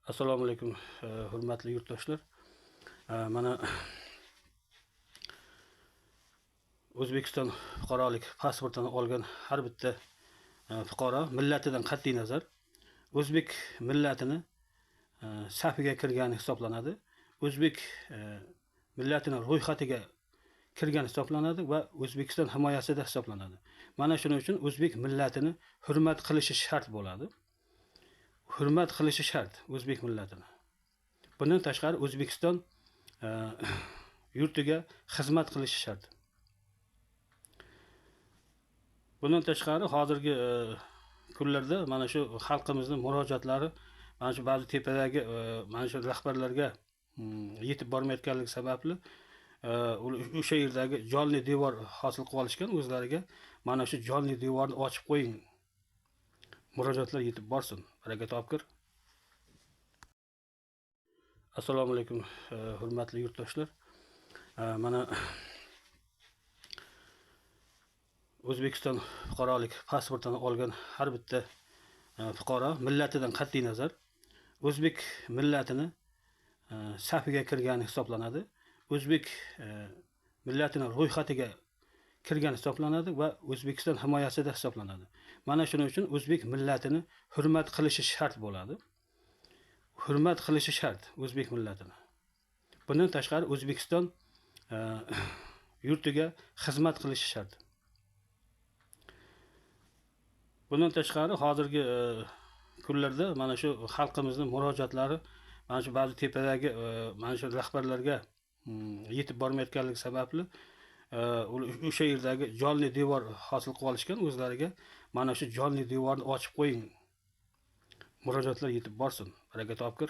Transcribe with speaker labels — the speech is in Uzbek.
Speaker 1: Assalomu alaykum, hurmatli yurtdoshlar. Mana O'zbekiston fuqarolik pasportini olgan har bitta fuqaro millatidan qat'iy nazar o'zbek millatini safiga kirgani hisoblanadi. O'zbek millatining ro'yxatiga kirgani hisoblanadi va O'zbekiston himoyasida hisoblanadi. Mana shuning uchun o'zbek millatini hurmat qilishi shart bo'ladi. Hurmat qilishi shart o'zbek millatini. Bundan tashqari O'zbekiston yurtiga xizmat qilishi shart. Bundan tashqari hozirgi kunlarda mana shu xalqimizning murojaatlari mana shu ba'zi tepadagi mana shu rahbarlarga yetib bormayotganligi sababli o'sha yerdagi jonli devor hosil qilib olishgan, o'zlariga mana shu jonli devorni ochib qo'ying. Murojaatlar yetib borsin. Baraka topkir. Assalomu alaykum, hurmatli yurtdoshlar. Mana O'zbekiston fuqarolik pasportini olgan har bitta fuqaro millatidan qat'iy nazar o'zbek millatini safiga kirgani hisoblanadi. O'zbek millatining ro'yxatiga kirgan hisoblanadi va O'zbekiston himoyasida hisoblanadi. Mana shuning uchun o'zbek millatini hurmat qilishi shart bo'ladi. Hurmat qilishi shart o'zbek millatini. Bundan tashqari O'zbekiston yurtiga xizmat qilishi shart. Bundan tashqari hozirgi kunlarda mana shu xalqimizning murojaatlari mana shu ba'zi tepadagi mana shu rahbarlarga yetib bormayotganligi sababli o'sha yerdagi jonli devor hosil qilib olishgan, o'zlariga mana shu jonli devorni ochib qo'ying. Murojaatlar yetib borsin. Baraka topkir.